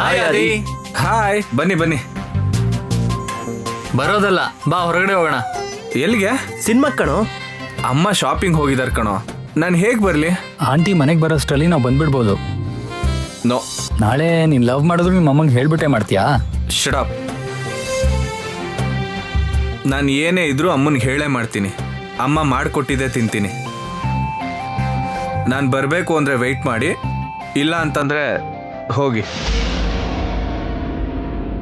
Hi ಆದಿ. Hi, ಬನ್ನಿ ಬನ್ನಿ. ಬರೋದಲ್ಲ, ಬಾ ಹೊರಗಡೆ ಹೋಗೋಣ. ಎಲ್ಲಿಗೆ? ಸಿನಿಮಾ ಕಣೋ. ಅಮ್ಮ ಶಾಪಿಂಗ್ ಹೋಗಿದಾರ ಕಣೋ. ನಾನು ಹೇಗ್ ಬರ್ಲಿ? ಆಂಟಿ ಮನೆಗೆ ಬರೋಷ್ಟರಲ್ಲಿ ನಾವು ಬಂದ್ಬಿಡ್ಬೋದು. ನೋ, ನಾಳೆ ನೀನ್ ಲವ್ ಮಾಡಿದ್ರು ನಿಮ್ಮ ಅಮ್ಮಂಗೆ ಹೇಳ್ಬಿಟ್ಟೆ ಮಾಡ್ತೀಯಾ? ಶಡಪ್. ನಾನು ಏನೇ ಇದ್ರೂ ಅಮ್ಮನಿಗೆ ಹೇಳೇ ಮಾಡ್ತೀನಿ. ಅಮ್ಮ ಮಾಡಿಕೊಟ್ಟಿದ್ದೆ ತಿಂತೀನಿ. ನಾನು ಬರಬೇಕು ಅಂದರೆ ವೆಯ್ಟ್ ಮಾಡಿ, ಇಲ್ಲ ಅಂತಂದರೆ ಹೋಗಿ.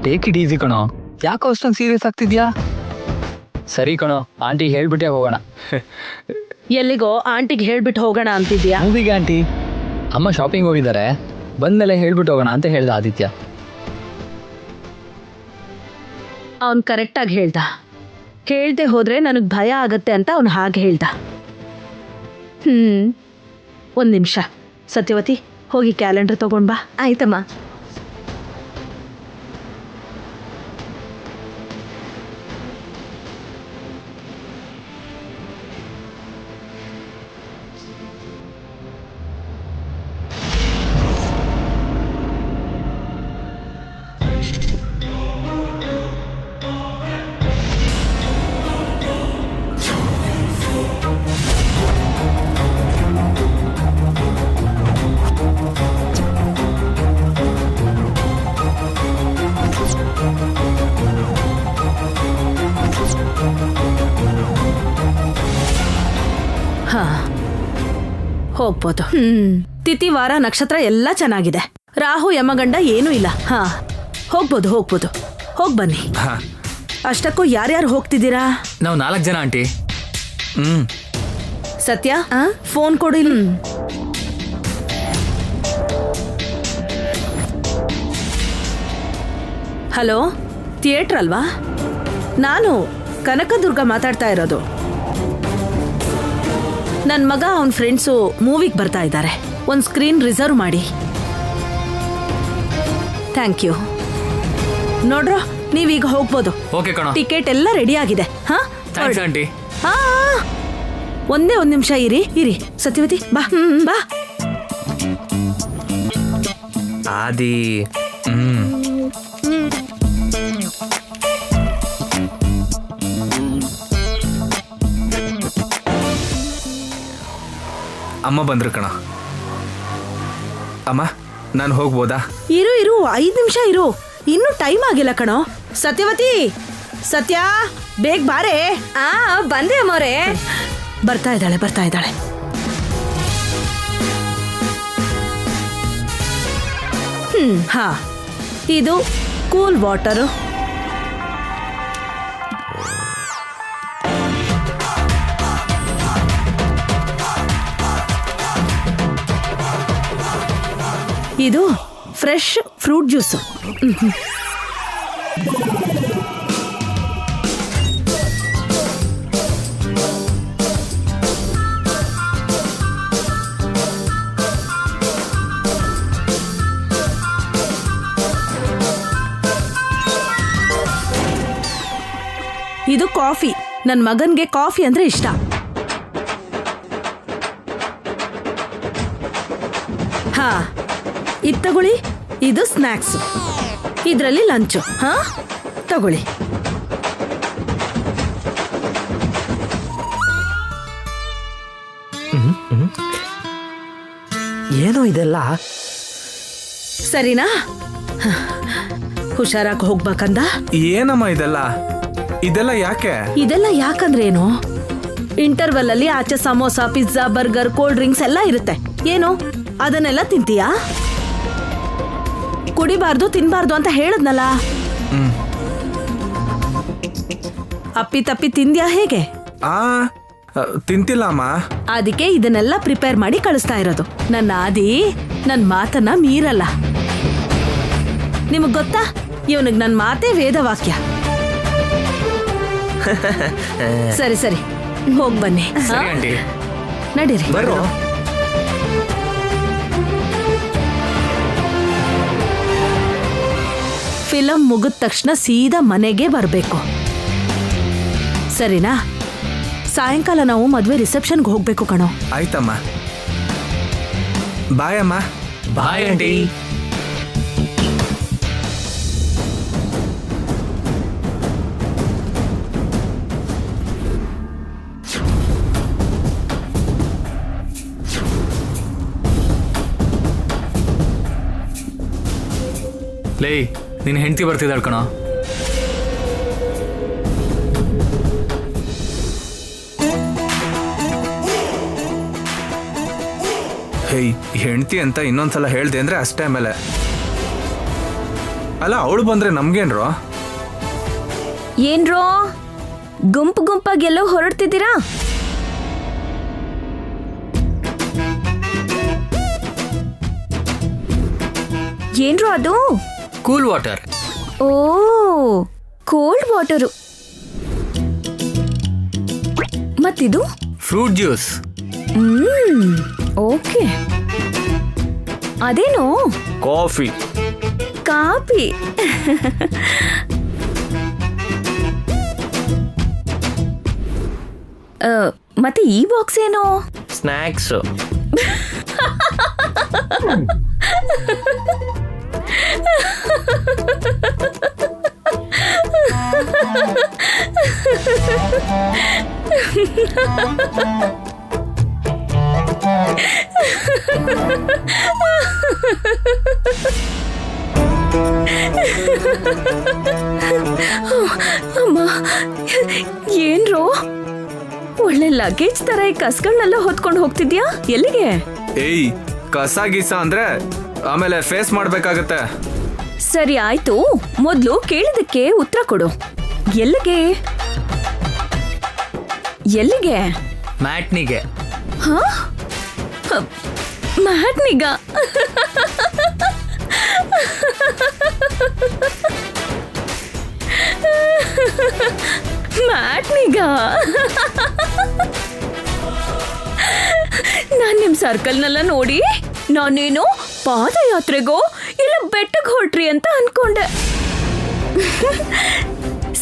ಟೇಕ್ ಇಟ್ ಈಸಿ ಕಣೋ, ಯಾಕೋ ಅಷ್ಟೊಂದು ಸೀರಿಯಸ್ ಆಗ್ತಿದ್ಯಾ? ಸರಿ ಕಣೋ, ಆಂಟಿ ಹೇಳ್ಬಿಟ್ಟೆ ಹೋಗೋಣ. ಎಲ್ಲಿಗೋ ಆಂಟಿಗೆ ಹೇಳ್ಬಿಟ್ಟು ಹೋಗೋಣ ಅಂತಿದ್ಯಾ? ಮೂವಿಗೆ ಆಂಟಿ. ಅಮ್ಮ ಶಾಪಿಂಗ್ ಹೋಗಿದ್ದಾರೆ, ಬಂದ್ಮೇಲೆ ಹೇಳ್ಬಿಟ್ಟು ಹೋಗೋಣ ಅಂತ ಹೇಳ್ದ ಆದಿತ್ಯ. ಅವ್ನು ಕರೆಕ್ಟಾಗಿ ಹೇಳ್ದ. ಹೇಳ್ದೆ ಹೋದ್ರೆ ನನಗೆ ಭಯ ಆಗತ್ತೆ ಅಂತ ಅವ್ನು ಹಾಗೆ ಹೇಳ್ದ. ಒಂದು ನಿಮಿಷ ಸತ್ಯವತಿ, ಹೋಗಿ ಕ್ಯಾಲೆಂಡರ್ ತಗೊಂಡ್ ಬಾ. ಆಯ್ತಮ್ಮ. ಹಾ, ಹೋಗ್ಬೋದು. ತಿಥಿ ವಾರ ನಕ್ಷತ್ರ ಎಲ್ಲ ಚೆನ್ನಾಗಿದೆ. ರಾಹು ಯಮಗಂಡ ಏನೂ ಇಲ್ಲ. ಹಾ, ಹೋಗ್ಬೋದು. ಹೋಗ್ ಬನ್ನಿ. ಹಾಂ, ಅಷ್ಟಕ್ಕೂ ಯಾರ್ಯಾರು ಹೋಗ್ತಿದ್ದೀರಾ? ನಾವು 4 ಜನ ಆಂಟಿ. ಸತ್ಯ, ಫೋನ್ ಕೊಡು ಇಲ್ಲಿ. ಹಲೋ, ಥಿಯೇಟ್ರ್ ಅಲ್ವಾ? ನಾನು ಕನಕದುರ್ಗ ಮಾತಾಡ್ತಾ ಇರೋದು. ನನ್ನ ಮಗ ಅವನ ಫ್ರೆಂಡ್ಸು ಮೂವಿಗೆ ಬರ್ತಾ ಇದ್ದಾರೆ. ಒಂದು ಸ್ಕ್ರೀನ್ ರಿಸರ್ವ್ ಮಾಡಿ. Thank you. ನೋಡ್ರೋ, ನೀವೀಗ ಹೋಗ್ಬೋದು. ಓಕೆ ಕಣೋ. ಟಿಕೆಟ್ ಎಲ್ಲ ರೆಡಿ ಆಗಿದೆ. ಹಾ, ಥ್ಯಾಂಕ್ಸ್ ಆಂಟಿ. ಹಾ, ಒಂದೇ ಒಂದು ನಿಮಿಷ ಇರಿ. ಸತ್ಯವತಿ ಬಾ. ಬಾ. ಆದಿ. ಅಮ್ಮ ಬಂದ್ರು ಕಣ. ಅಮ್ಮ, ನಾನು ಹೋಗ್ಬೋದಾ? ಇರು 5 ನಿಮಿಷ ಇರು. ಇನ್ನೂ ಟೈಮ್ ಆಗಿಲ್ಲ ಕಣೋ. ಸತ್ಯವತಿ, ಸತ್ಯ, ಬೇಗ ಬಾರೆ. ಬಂದೆ ಅಮ್ಮೋರೆ. ಬರ್ತಾ ಇದ್ದಾಳೆ. ಹಾ, ಇದು ಕೂಲ್ ವಾಟರು. ಇದು ಫ್ರೆಶ್ ಫ್ರೂಟ್ ಜ್ಯೂಸು. ಇದು ಕಾಫಿ. ನನ್ನ ಮಗನ್ಗೆ ಕಾಫಿ ಅಂದ್ರೆ ಇಷ್ಟ. ಹಾ, ಇದು ತಗೊಳ್ಳಿ. ಇದು ಸ್ನ್ಯಾಕ್ಸ್, ಇದರಲ್ಲಿ ಲಂಚು. ಹಾ, ತಗೊಳ್ಳಿ. ಏನೋ ಇದೆಲ್ಲ? ಸರಿನಾ? ಹುಷಾರಾಗಿ ಹೋಗ್ಬೇಕಂದ. ಏನಮ್ಮ ಇದೆಲ್ಲ ಯಾಕೆ? ಇದೆಲ್ಲ ಯಾಕಂದ್ರೆ ಏನು, ಇಂಟರ್ವಲ್ ಅಲ್ಲಿ ಆಚೆ samosa, pizza, burger, cold drinks ಎಲ್ಲ ಇರುತ್ತೆ. ಏನು ಅದನ್ನೆಲ್ಲ ತಿಂತೀಯಾ? ಕುಡಿಬಾರ್ದು, ತಿನ್ಬಾರ್ದು ಅಂತ ಹೇಳದ್ನಲ್ಲ. ಅಪ್ಪಿ ತಪ್ಪಿ ತಿಂದ್ಯಾ ಹೇಗೆ? ತಿಂತಿಲ್ಲ ಅಮ್ಮ. ಅದಕ್ಕೆ ಇದನ್ನೆಲ್ಲ ಪ್ರಿಪೇರ್ ಮಾಡಿ ಕಳಿಸ್ತಾ ಇರೋದು. ನನ್ನ ಆದಿ ನನ್ನ ಮಾತನ್ನ ಮೀರಲ್ಲ. ನಿಮಗ್ ಗೊತ್ತಾ, ಇವನಿಗೆ ನನ್ನ ಮಾತೇ ವೇದವಾಕ್ಯ. ಸರಿ ಹೋಗ್ ಬನ್ನಿ. ಸರಿ ಆಂಟಿ. ನಡೀರಿ. ಬರೋ. ಫಿಲಂ ಮುಗಿದ ತಕ್ಷಣ ಸೀದಾ ಮನೆಗೆ ಬರಬೇಕು. ಸರಿನಾ? ಸಾಯಂಕಾಲ ನಾವು ಮದುವೆ ರಿಸೆಪ್ಷನ್ಗೆ ಹೋಗ್ಬೇಕು ಕಣೋ. ಆಯ್ತಮ್ಮ. ಬಾಯ್ ಅಮ್ಮ. Bye aunty. ಲೇ ನಿನ್ನ ಹೆಂಡತಿ ಬರ್ತಿದ್ದಾಳೆ ಕಣೋ. ಹೇಯ್ ಹೆಂಡ್ತಿ ಅಂತ ಇನ್ನೊಂದ್ಸಲ ಹೇಳ್ದೆ ಅಂದ್ರೆ ಅಷ್ಟೇ. ಆಮೇಲೆ ಅಲ್ಲ ಅವಳು ಬಂದ್ರೆ ನಮ್ಗೇನ್ರೋ? ಏನ್ರೋ ಗುಂಪು ಗುಂಪಾಗೆಲ್ಲೋ ಹೊರಡ್ತಿದ್ದೀರಾ? ಏನ್ರೋ ಅದು? Cool water. ಓ ಕೋಲ್ಡ್ ವಾಟರು. ಮತ್ತಿದು? Fruit juice. ಓಕೆ. ಅದೇನೋ? ಕಾಫಿ. ಕಾಫಿ. ಮತ್ತೆ ಈ ಬಾಕ್ಸ್ ಏನೋ? ಸ್ನ್ಯಾಕ್ಸ್. ಅಮ್ಮ ಏನ್ರೋ ಒಳ್ಳೆ ಲಗೇಜ್ ತರ ಈ ಕಸ್ಗಳನ್ನೆಲ್ಲ ಹೊತ್ಕೊಂಡು ಹೋಗ್ತಿದ್ಯಾ? ಎಲ್ಲಿಗೆ? ಏಯ್ ಕಸ ಗೀಸ ಅಂದ್ರೆ ಆಮೇಲೆ ಫೇಸ್ ಮಾಡ್ಬೇಕಾಗತ್ತೆ. ಸರಿ ಆಯ್ತು, ಮೊದ್ಲು ಕೇಳಿದಕ್ಕೆ ಉತ್ತರ ಕೊಡು. ಎಲ್ಲಿಗೆ? ಎಲ್ಲಿಗೆ? ಮ್ಯಾಟ್ನಿಗೆ. ಹಾ? ಮ್ಯಾಟ್ನಿಗ? ಮ್ಯಾಟ್ನಿಗ? ನಾನ್ ನಿಮ್ ಸರ್ಕಲ್ನೆಲ್ಲ ನೋಡಿ ನಾನೇನು ಪಾದಯಾತ್ರೆಗೋ ಇಲ್ಲ ಬೆಟ್ಟಕ್ಕೆ ಹೊರಟ್ರಿ ಅಂತ ಅನ್ಕೊಂಡೆ.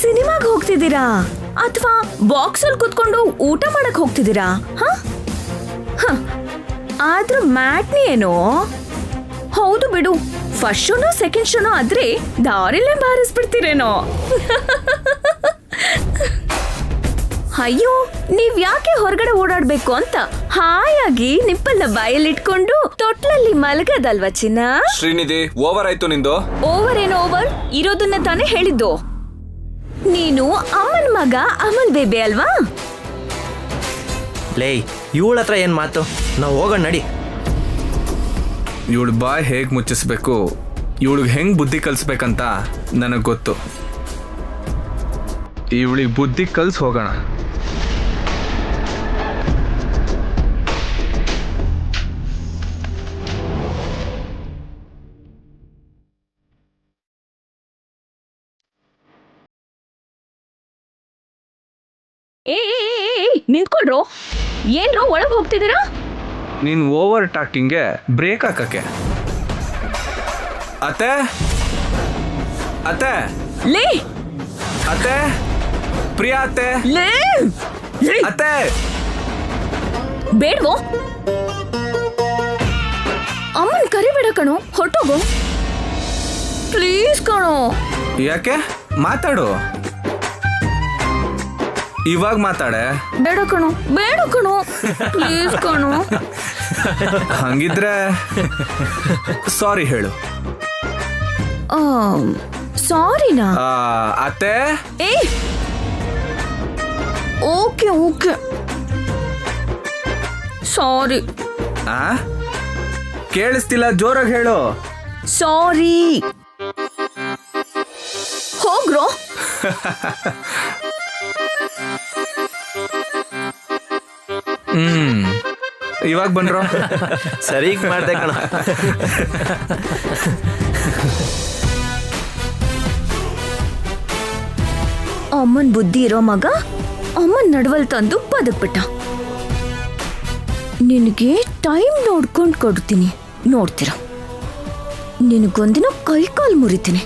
ಸಿನಿಮಾಗ್ ಹೋಗ್ತಿದ್ದೀರಾ ಅಥವಾ ಬಾಕ್ಸ್ ಅಲ್ಲಿ ಕುತ್ಕೊಂಡು ಊಟ ಮಾಡಕ್ ಹೋಗ್ತಿದ್ದೀರಾ? ಆದ್ರೂ ಮ್ಯಾಟ್ನಿ ಏನೋ? ಹೌದು ಬಿಡು, ಫಸ್ಟ್ ಶೋನೋ ಸೆಕೆಂಡ್ ಶೋನೋ ಆದ್ರೆ ದಾರಿಲೇ ಬಾರಿಸ್ಬಿಡ್ತೀರೇನೋ. ಅಯ್ಯೋ, ನೀವ್ ಯಾಕೆ ಹೊರಗಡೆ ಓಡಾಡ್ಬೇಕು ಅಂತ ಹಾಯಾಗಿ ನಿಪ್ಪಲ್ನ ಬಾಯಲ್ಲಿ ಇಟ್ಕೊಂಡು ತೊಟ್ಲಲ್ಲಿ ಮಲಗದಲ್ವಾ ಚಿನ್ನ? ಶ್ರೀನಿಧಿ ಓವರ್ ಆಯ್ತು ನಿಂದು. ಓವರ್ ಏನೋ ಓವರ್, ಇರೋದನ್ನ ತಾನೇ ಹೇಳಿದ್ದು. ನೀನು ಅಮ್ಮನ್ ಮಗ ಅಮಲ್ ಬೇಬೆ ಅಲ್ವಾ? ಲೇ ಇವಳ ಹತ್ರ ಏನ್ ಮಾತು, ನಾವು ಹೋಗೋಣ ನಡಿ. ಇವಳು ಬಾಯ್ ಹೇಗ್ ಮುಚ್ಚಿಸ್ಬೇಕು, ಇವಳಿಗೆ ಹೆಂಗ್ ಬುದ್ಧಿ ಕಲಿಸ್ಬೇಕಂತ ನನಗೆ ಗೊತ್ತು. ಇವಳಿಗೆ ಬುದ್ಧಿ ಕಲ್ಸ್ ಹೋಗೋಣ. ನಿಂತ್ಕೊಳ್ರೋ, ಏನ್ರೋ ಒಳಗ್ ಹೋಗ್ತಿದ್ದೀರಾ? ನೀನ್ ಓವರ್ ಟಾಕಿಂಗ್ಗೆ ಬ್ರೇಕ್ ಹಾಕಕ್ಕೆ. ಅತ್ತೆ ಅತ್ತೆ ಲೇ ಅತ್ತೆ, ಪ್ರಿಯಾ ಅತ್ತೆ, ಲೇ ಅತ್ತೆ. ಬೇಡ್ವೋ? ಅಮ್ಮನ್ ಕರಿಬೇಡ ಕಣೋ, ಹೊರಟೋಗೋ ಪ್ಲೀಸ್ ಕಣೋ. ಯಾಕೆ? ಮಾತಾಡು, ಇವಾಗ ಮಾತಾಡೆ. ಬೇಡ ಕಣೋ, ಬೇಡ ಕಣೋ, ಪ್ಲೀಸ್ ಕಣೋ. ಹಂಗಿದ್ರೆ ಸಾರಿ ಹೇಳು. ಸಾರಿನಾ? ಅತ್ತೆ. ಏ ಓಕೆ ಓಕೆ ಸಾರಿ. ಕೇಳಿಸ್ತಿಲ್ಲ, ಜೋರಾಗಿ ಹೇಳು. ಸಾರಿ. ಹೋಗ್ರೋ. ಇವಾಗ ಬನ್ರೋ. ಸರಿ ಮಾಡ್ದೆ ಕಣ. ಅಮ್ಮನ್ ಬುದ್ಧಿ ಇರೋ ಮಗ ಅಮ್ಮನ್ ನಡವಲ್ ತಂದು ಬದುಕ್ಬಿಟ್ಟ. ನಿನಗೆ ಟೈಮ್ ನೋಡ್ಕೊಂಡು ಕೊಡ್ತೀನಿ, ನೋಡ್ತೀರ. ನಿನಗೊಂದಿನ ಕೈ ಕಾಲು ಮುರಿತೀನಿ.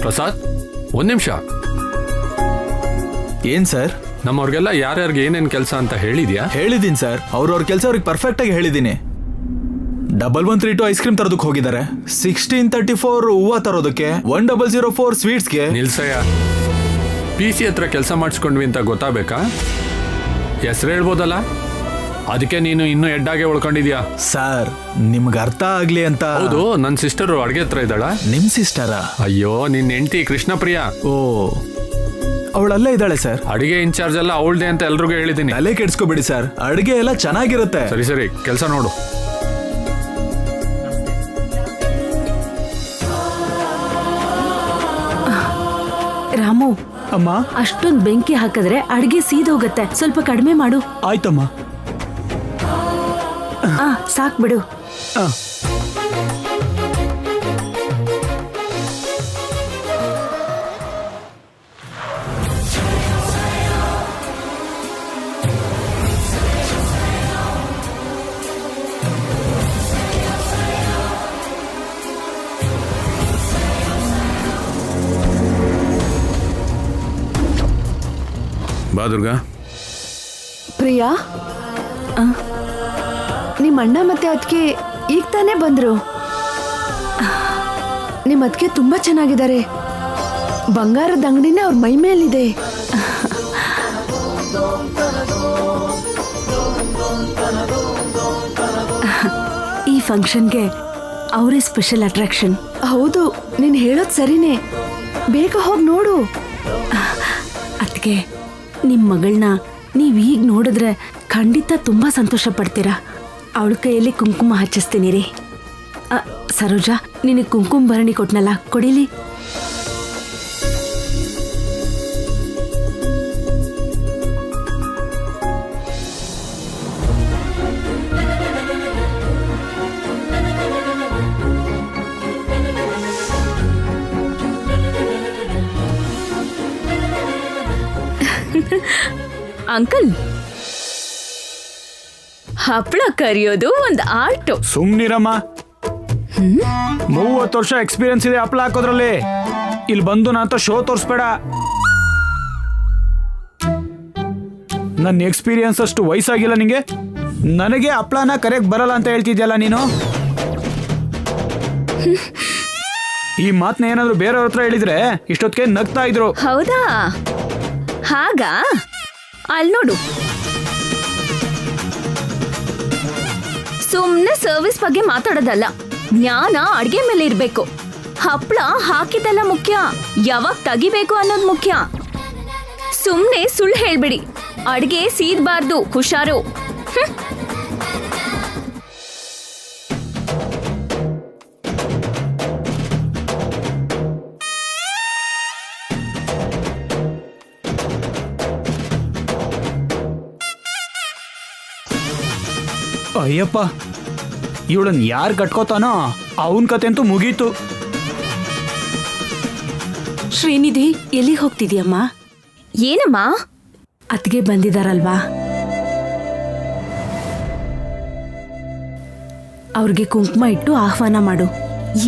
ಪ್ರಸಾದ್, ಒಂದ್ ನಿಮಿಷ. ಏನ್ ಸರ್? ನಮ್ಮವ್ರಿಗೆಲ್ಲ ಯಾರ್ಯಾರಿಗೆ ಏನೇನ್ ಕೆಲಸ ಅಂತ ಹೇಳಿದ್ಯಾ? ಹೇಳಿದ್ದೀನಿ ಸರ್, ಅವ್ರವ್ರ ಕೆಲಸ ಅವ್ರಿಗೆ ಪರ್ಫೆಕ್ಟ್ ಆಗಿ ಹೇಳಿದ್ದೀನಿ. 1132 ಐಸ್ ಕ್ರೀಮ್ ತರೋದಕ್ಕೆ ಹೋಗಿದ್ದಾರೆ, 1634 ಹೂವು ತರೋದಕ್ಕೆ, 1004 ಸ್ವೀಟ್ಸ್ಗೆ. ನಿಲ್ಸಯ್ಯ, PC ಹತ್ರ ಕೆಲಸ ಮಾಡಿಸ್ಕೊಂಡ್ವಿ ಅಂತ ಗೊತ್ತಾಗಬೇಕಾ? ಹೆಸರು ಹೇಳ್ಬೋದಲ್ಲ? ಅದಕ್ಕೆ ನೀನು ಇನ್ನೂ ಹೆಡ್ಡಾಗೆ ಉಳ್ಕೊಂಡಿದ್ಯಾ. ಸರ್ ನಿಮ್ಗೆ ಅರ್ಥ ಆಗ್ಲಿ ಅಂತ. ಹೌದು, ನನ್ನ ಸಿಸ್ಟರು ಅಡುಗೆ ಹತ್ರ ಇದ್ದಾಳ. ನಿಮ್ ಸಿಸ್ಟರಾ? ಅಯ್ಯೋ, ನಿನ್ನ ಹೆಂಡತಿ ಕೃಷ್ಣಪ್ರಿಯಾ. ಓ, ಅವಳಲ್ಲೇ ಇದ್ದಾಳೆ ಸರ್. ಅಡಿಗೆ ಇನ್ಚಾರ್ಜ್ ಎಲ್ಲ ಅವಳದೇ ಅಂತ ಎಲ್ರಿಗೂ ಹೇಳಿದ್ದೀನಿ. ತಲೆ ಕೆಡ್ಸ್ಕೊಬಿಡಿ ಸರ್, ಅಡುಗೆ ಎಲ್ಲ ಚೆನ್ನಾಗಿರುತ್ತೆ. ಸರಿ ಸರಿ, ಕೆಲಸ ನೋಡು. ರಾಮು, ಅಮ್ಮ. ಅಷ್ಟೊಂದ್ ಬೆಂಕಿ ಹಾಕಿದ್ರೆ ಅಡ್ಗೆ ಸೀದೋಗತ್ತೆ, ಸ್ವಲ್ಪ ಕಡಿಮೆ ಮಾಡು. ಆಯ್ತಮ್ಮ. ಸಾಕ್ ಬಿಡು. ಬಾ ದುರ್ಗಾ. ಪ್ರಿಯಾ, ನಿಮ್ಮ ಅಣ್ಣ ಮತ್ತೆ ಅದಕ್ಕೆ ಈಗ ತಾನೇ ಬಂದ್ರು. ನಿಮ್ಮ ಅದಕ್ಕೆ ತುಂಬಾ ಚೆನ್ನಾಗಿದ್ದಾರೆ. ಬಂಗಾರದ ಅಂಗಡಿನೇ ಅವ್ರ ಮೈ ಮೇಲಿದೆ. ಈ ಫಂಕ್ಷನ್ಗೆ ಅವರೇ ಸ್ಪೆಷಲ್ ಅಟ್ರಾಕ್ಷನ್. ಹೌದು, ನೀನ್ ಹೇಳೋದ್ ಸರಿನೇ. ಬೇಗ ಹೋಗಿ ನೋಡು. ಅದಕ್ಕೆ ನಿಮ್ಮ ಮಗಳನ್ನ ನೀವು ಈಗ ನೋಡಿದ್ರೆ ಖಂಡಿತ ತುಂಬಾ ಸಂತೋಷ ಪಡ್ತೀರಾ. ಅವಳ ಕೈಯಲ್ಲಿ ಕುಂಕುಮ ಹಚ್ಚಿಸ್ತೀನಿ ರೀ. ಸರೋಜಾ, ನಿನಗೆ ಕುಂಕುಮ ಭರಣಿ ಕೊಟ್ನಲ್ಲ, ಕೊಡಿಲಿ. ಅಂಕಲ್, ಹಪ್ಪಳ ಕರಿಯೋದು ಒಂದು ಆರ್ಟ್. ಸುಮ್ನಿರಮ್ಮ. 30 ವರ್ಷ ಎಕ್ಸ್ಪೀರಿಯನ್ಸ್ ಇದೆ ಹಪ್ಪಳ ಹಾಕೋದ್ರಲ್ಲಿ. ಇಲ್ಲಿ ಬಂದು ನಾನಂತ ಶೋ ತೋರಿಸ್ಬೇಡ. ನನ್ನ ಎಕ್ಸ್ಪೀರಿಯನ್ಸ್ ಅಷ್ಟು ವಯಸ್ಸಾಗಿಲ್ಲ ನಿಂಗೆ. ನನಗೆ ಹಪ್ಪಳನ ಕರೆಯಕ್ ಬರಲ್ಲ ಅಂತ ಹೇಳ್ತಿದ್ಯಲ್ಲ ನೀನು. ಈ ಮಾತನ್ನ ಏನಾದ್ರು ಬೇರೆಯವ್ರ ಹತ್ರ ಹೇಳಿದ್ರೆ ಇಷ್ಟೊತ್ತಿಗೆ ನಗ್ತಾ ಇದ್ರು. ಹೌದಾ? ಹಾಗಾ? ಅಲ್ಲಿ ನೋಡು, ಸುಮ್ನೆ ಸರ್ವಿಸ್ ಬಗ್ಗೆ ಮಾತಾಡೋದಲ್ಲ, ಜ್ಞಾನ ಅಡ್ಗೆ ಮೇಲೆ ಇರ್ಬೇಕು. ಹಪ್ಪಳ ಹಾಕಿದ್ದೆಲ್ಲ ಮುಖ್ಯ, ಯಾವಾಗ ತೆಗಿಬೇಕು ಅನ್ನೋದು ಮುಖ್ಯ. ಸುಮ್ನೆ ಸುಳ್ಳು ಹೇಳ್ಬಿಡಿ, ಅಡ್ಗೆ ಸೀದ್ಬಾರ್ದು, ಹುಷಾರು. ಅಯ್ಯಪ್ಪ, ಇವಳನ್ನ ಯಾರು ಕಟ್ಕೋತಾನೋ ಅವನ್ ಕತೆ ಅಂತೂ ಮುಗೀತು. ಶ್ರೀನಿಧಿ, ಎಲ್ಲಿಗೆ ಹೋಗ್ತಿದ್ಯಮ್ಮ? ಏನಮ್ಮ? ಅತ್ತಿಗೆ ಬಂದಿದಾರಲ್ವಾ, ಅವ್ರಿಗೆ ಕುಂಕುಮ ಇಟ್ಟು ಆಹ್ವಾನ ಮಾಡು.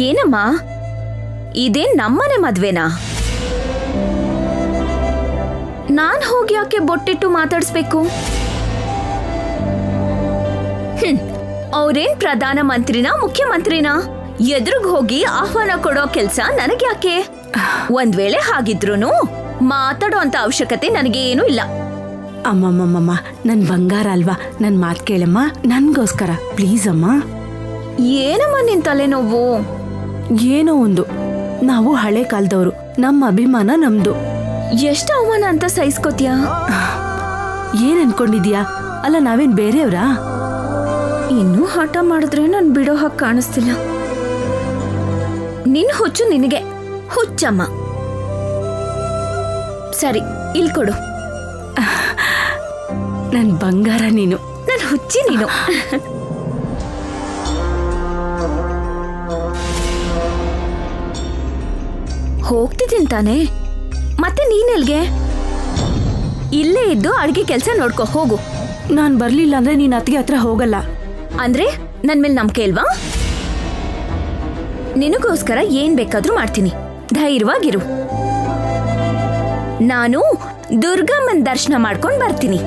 ಏನಮ್ಮ, ಇದೇನ್ ನಮ್ಮನೆ ಮದ್ವೆನಾ? ನಾನ್ ಹೋಗಿ ಯಾಕೆ ಬೊಟ್ಟಿಟ್ಟು ಮಾತಾಡಿಸ್ಬೇಕು? ಅವ್ರೇನ್ ಪ್ರಧಾನ ಮಂತ್ರಿನಾ ಮುಖ್ಯಮಂತ್ರಿನಾ? ಎದುರುಗ್ ಹೋಗಿ ಆಹ್ವಾನ ಕೊಡೋ ಕೆಲ್ಸ ನನಗ್ಯಾಕೆ? ಒಂದ್ ವೇಳೆ ಹಾಗಿದ್ರೂನು ಮಾತಾಡೋ ಅಂತ ಅವಶ್ಯಕತೆ ನನಗೇನು ಇಲ್ಲ. ಅಮ್ಮಮ್ಮಮ್ಮ, ನನ್ ಬಂಗಾರ ಅಲ್ವಾ, ನನ್ ಮಾತ್ ಕೇಳಮ್ಮ, ನನ್ಗೋಸ್ಕರ ಪ್ಲೀಸ್ ಅಮ್ಮ. ಏನಮ್ಮ ನಿನ್ ತಲೆನೋವು? ಏನೋ ಒಂದು, ನಾವು ಹಳೆ ಕಾಲದವ್ರು, ನಮ್ಮ ಅಭಿಮಾನ ನಮ್ದು. ಎಷ್ಟು ಅವಮಾನ ಅಂತ ಸಹಿಸ್ಕೋತ್ಯಾ? ಏನ್ ಅನ್ಕೊಂಡಿದ್ಯಾ? ಅಲ್ಲ, ನಾವೇನ್ ಬೇರೆಯವ್ರಾ? ಇನ್ನೂ ಹಠ ಮಾಡಿದ್ರೆ ನನ್ ಬಿಡೋ ಹಾಗೆ ಕಾಣಿಸ್ತಿಲ್ಲ. ನಿನ್ ಹುಚ್ಚು ನಿನಗೆ ಹುಚ್ಚಮ್ಮ. ಸರಿ, ಇಲ್ ಕೊಡು. ನನ್ ಬಂಗಾರ ನೀನು, ನನ್ ಹುಚ್ಚಿ ನೀನು. ಹೋಗ್ತಿದ್ದೀನಿ ತಾನೆ, ಮತ್ತೆ ನೀನೆಲ್ಗೆ? ಇಲ್ಲೇ ಇದ್ದು ಅಡ್ಗೆ ಕೆಲ್ಸ ನೋಡ್ಕೊ, ಹೋಗು. ನಾನ್ ಬರ್ಲಿಲ್ಲ ಅಂದ್ರೆ ನೀನ್ ಅತ್ತಿಗೆ ಹತ್ರ ಹೋಗಲ್ಲ. ಅಂದ್ರೆ ನನ್ ಮೇಲೆ ನಂಬಿಕೆ ಇಲ್ವಾ? ನಿನಗೋಸ್ಕರ ಏನ್ ಬೇಕಾದ್ರೂ ಮಾಡ್ತೀನಿ, ಧೈರ್ಯವಾಗಿರು. ನಾನು ದುರ್ಗಮ್ಮನ್ ದರ್ಶನ ಮಾಡ್ಕೊಂಡ್ ಬರ್ತೀನಿ.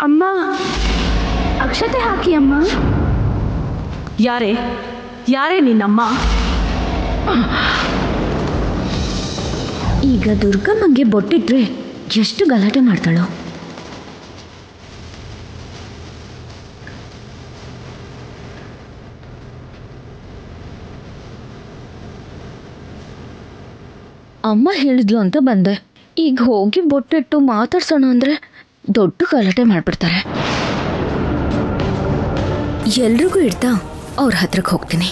ಅಮ್ಮ ಅಕ್ಷತೆ ಹಾಕಿ ಅಮ್ಮ. ಯಾರೇ ನಿನ್ನಮ್ಮ? ಈಗ ದುರ್ಗಮ್ಮಂಗೆ ಬೊಟ್ಟಿಟ್ರೆ ಎಷ್ಟು ಗಲಾಟೆ ಮಾಡ್ತಾಳೋ. ಅಮ್ಮ ಹೇಳಿದ್ಲು ಅಂತ ಬಂದೆ. ಈಗ ಹೋಗಿ ಬೊಟ್ಟಿಟ್ಟು ಮಾತಾಡ್ಸೋಣ ಅಂದ್ರೆ ದೊಡ್ಡ ಗಲಾಟೆ ಮಾಡ್ಬಿಡ್ತಾರೆ. ಎಲ್ರಿಗೂ ಇಡ್ತಾ ಅವ್ರ ಹತ್ರಕ್ಕೆ ಹೋಗ್ತೀನಿ.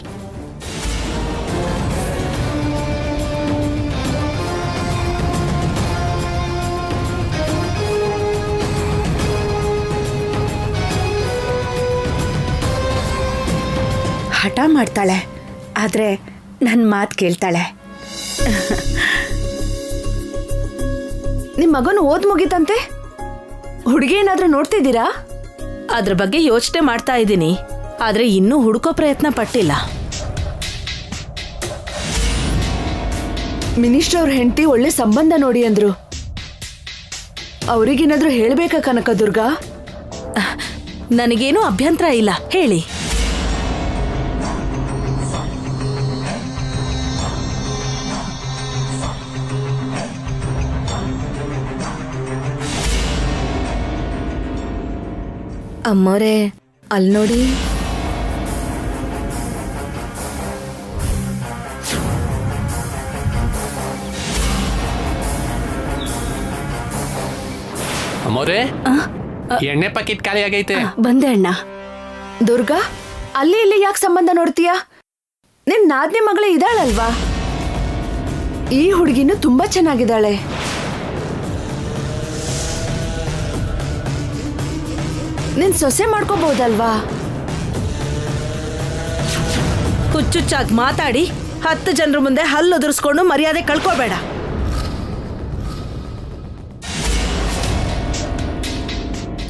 ಹಠ ಮಾಡ್ತಾಳೆ, ಆದರೆ ನನ್ನ ಮಾತು ಕೇಳ್ತಾಳೆ. ನಿಮ್ಮ ಮಗನು ಓದ್ ಮುಗಿತಂತೆ, ಹುಡುಗಿ ಏನಾದ್ರೂ ನೋಡ್ತಿದ್ದೀರಾ? ಅದ್ರ ಬಗ್ಗೆ ಯೋಚನೆ ಮಾಡ್ತಾ ಇದ್ದೀನಿ, ಆದರೆ ಇನ್ನೂ ಹುಡುಕೋ ಪ್ರಯತ್ನ ಪಟ್ಟಿಲ್ಲ. ಮಿನಿಸ್ಟರ್ ಅವ್ರ ಹೆಂಡತಿ ಒಳ್ಳೆ ಸಂಬಂಧ ನೋಡಿ ಅಂದ್ರು. ಅವ್ರಿಗೇನಾದ್ರೂ ಹೇಳ್ಬೇಕಾ ಕನಕ ದುರ್ಗಾ? ನನಗೇನೂ ಅಭ್ಯಂತರ ಇಲ್ಲ, ಹೇಳಿ. ಅಮ್ಮೋರೇ, ಅಲ್ಲಿ ನೋಡಿ. ಅಮ್ಮೋರೆ, ಎಣ್ಣೆ ಪ್ಯಾಕೆಟ್ ಖಾಲಿ ಆಗೈತೆ. ಬಂದೆ ಅಣ್ಣ. ದುರ್ಗಾ, ಅಲ್ಲಿ ಇಲ್ಲಿ ಯಾಕೆ ಸಂಬಂಧ ನೋಡ್ತೀಯಾ? ನಿನ್ ನಾದ್ನೆ ಮಗಳೇ ಇದ್ದಾಳಲ್ವಾ? ಈ ಹುಡುಗಿನೂ ತುಂಬಾ ಚೆನ್ನಾಗಿದ್ದಾಳೆ. ನಿನ್ ಸೊಸೆ ಮಾಡ್ಕೋಬಹುದಲ್ವಾ? ಹುಚ್ಚುಚ್ಚಾಗಿ ಮಾತಾಡಿ 10 ಜನರ ಮುಂದೆ ಹಲ್ಲು ಉದುರಿಸ್ಕೊಂಡು ಮರ್ಯಾದೆ ಕಳ್ಕೋಬೇಡ.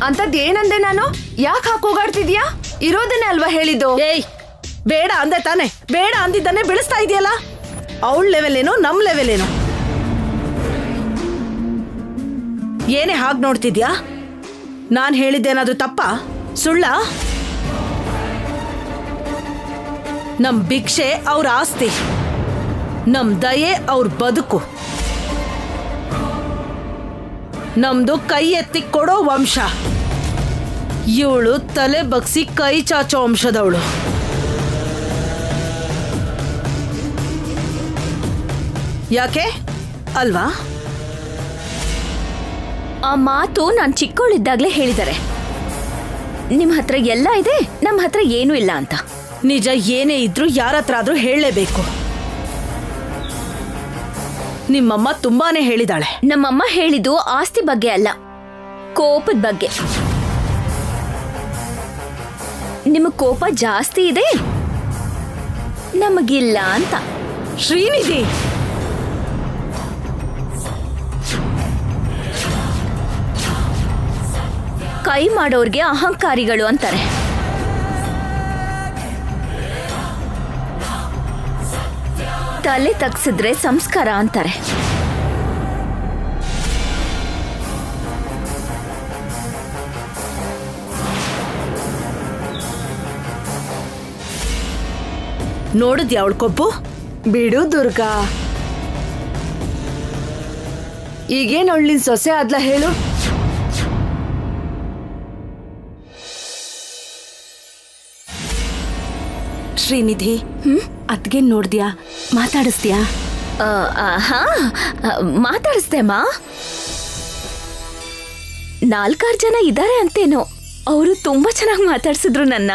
ಅಂತದ್ ಏನಂದೆ ನಾನು? ಯಾಕೆ ಹಾಕೋಗಾಡ್ತಿದ್ಯಾ? ಇರೋದನ್ನೇ ಅಲ್ವಾ ಹೇಳಿದ್ದು? ಏಯ್, ಬೇಡ ಅಂದೆ ತಾನೆ? ಬೇಡ ಅಂದಿದ್ದಾನೆ ಬೆಳೆಸ್ತಾ ಇದೆಯಲ್ಲ. ಅವಳ ಲೆವೆಲ್ ಏನು, ನಮ್ ಲೆವೆಲ್ ಏನು? ಏನೇ ಹಾಗೆ ನೋಡ್ತಿದ್ಯಾ? ನಾನು ಹೇಳಿದ್ದೇನಾದ್ರೂ ತಪ್ಪಾ, ಸುಳ್ಳ? ನಮ್ ಭಿಕ್ಷೆ ಅವ್ರ ಆಸ್ತಿ, ನಮ್ ದಯೆ ಅವ್ರ ಬದುಕು, ನಮ್ದು ಕೈ ಎತ್ತಿ ಕೊಡೋ ವಂಶ. ಇವಳು ತಲೆ ಬಗ್ಸಿ ಕೈ ಚಾಚೋ ವಂಶದವಳು. ಯಾಕೆ ಅಲ್ವಾ? ಆ ಮಾತು ನಾನು ಚಿಕ್ಕವಳಿದ್ದಾಗಲೇ ಹೇಳಿದ್ದಾರೆ. ನಿಮ್ಮ ಹತ್ರ ಎಲ್ಲ ಇದೆ, ನಮ್ಮ ಹತ್ರ ಏನೂ ಇಲ್ಲ ಅಂತ. ನಿಜ ಏನೇ ಇದ್ರೂ ಯಾರ ಹತ್ರ ಆದ್ರೂ ಹೇಳಲೇಬೇಕು. ನಿಮ್ಮಮ್ಮ ತುಂಬಾನೇ ಹೇಳಿದಾಳೆ. ನಮ್ಮಮ್ಮ ಹೇಳಿದ್ದು ಆಸ್ತಿ ಬಗ್ಗೆ ಅಲ್ಲ, ಕೋಪದ ಬಗ್ಗೆ. ನಿಮಗೆ ಕೋಪ ಜಾಸ್ತಿ ಇದೆ, ನಮಗಿಲ್ಲ ಅಂತ. ಶ್ರೀನಿಧಿ, ಕೈ ಮಾಡೋರ್ಗೆ ಅಹಂಕಾರಿಗಳು ಅಂತಾರೆ. ತಲೆ ತಗ್ಸಿದ್ರೆ ಸಂಸ್ಕಾರ ಅಂತಾರೆ. ನೋಡಿದ್ಯಾ ಅವಳ ಕೊಬ್ಬು? ಬಿಡು ದುರ್ಗಾ, ಈಗೇನ್ ಅವಳಿನ ಸೊಸೆ ಆದ್ಲ ಹೇಳು? ಶ್ರೀನಿಧಿ, ಅದ್ಗೆ ನೋಡ್ದ್ಯಾ? ಮಾತಾಡಿಸ್ದ್ಯಾ? ಹಾ, ಮಾತಾಡಿಸ್ದೆಮ್ಮ. 4-6 ಜನ ಇದ್ದಾರೆ ಅಂತೇನೋ, ಅವರು ತುಂಬಾ ಚೆನ್ನಾಗಿ ಮಾತಾಡ್ಸಿದ್ರು ನನ್ನ.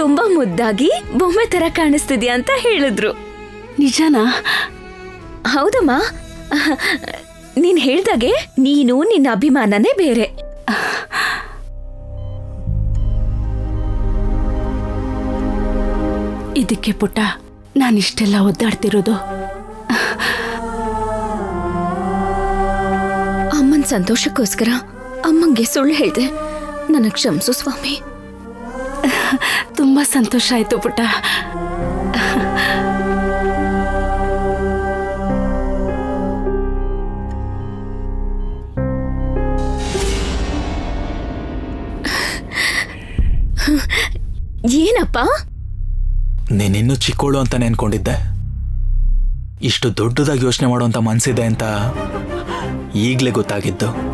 ತುಂಬಾ ಮುದ್ದಾಗಿ ಬೊಮ್ಮೆ ತರ ಕಾಣಿಸ್ತಿದ್ಯಾ ಅಂತ ಹೇಳಿದ್ರು. ನಿಜನಾ? ಹೌದಮ್ಮ, ನೀನ್ ಹೇಳ್ದಾಗೆ ನೀನು ನಿನ್ನ ಅಭಿಮಾನನೇ ಬೇರೆ. ಇದಕ್ಕೆ ಪುಟ್ಟ ನಾನಿಷ್ಟೆಲ್ಲ ಒದ್ದಾಡ್ತಿರೋದು. ಅಮ್ಮನ ಸಂತೋಷಕ್ಕೋಸ್ಕರ ಅಮ್ಮಂಗೆ ಸುಳ್ಳು ಹೇಳ್ದೆ. ನನಗೆ ಕ್ಷಮಿಸು ಸ್ವಾಮಿ. ತುಂಬಾ ಸಂತೋಷ ಆಯ್ತು ಪುಟ್ಟ. ಏನಪ್ಪ? ನೀನಿನ್ನೂ ಚಿಕ್ಕೋಳು ಅಂತ ನೆನ್ಕೊಂಡಿದ್ದೆ. ಇಷ್ಟು ದೊಡ್ಡದಾಗಿ ಯೋಚನೆ ಮಾಡುವಂತ ಮನ್ಸಿದೆ ಅಂತ ಈಗಲೇ ಗೊತ್ತಾಗಿದ್ದು.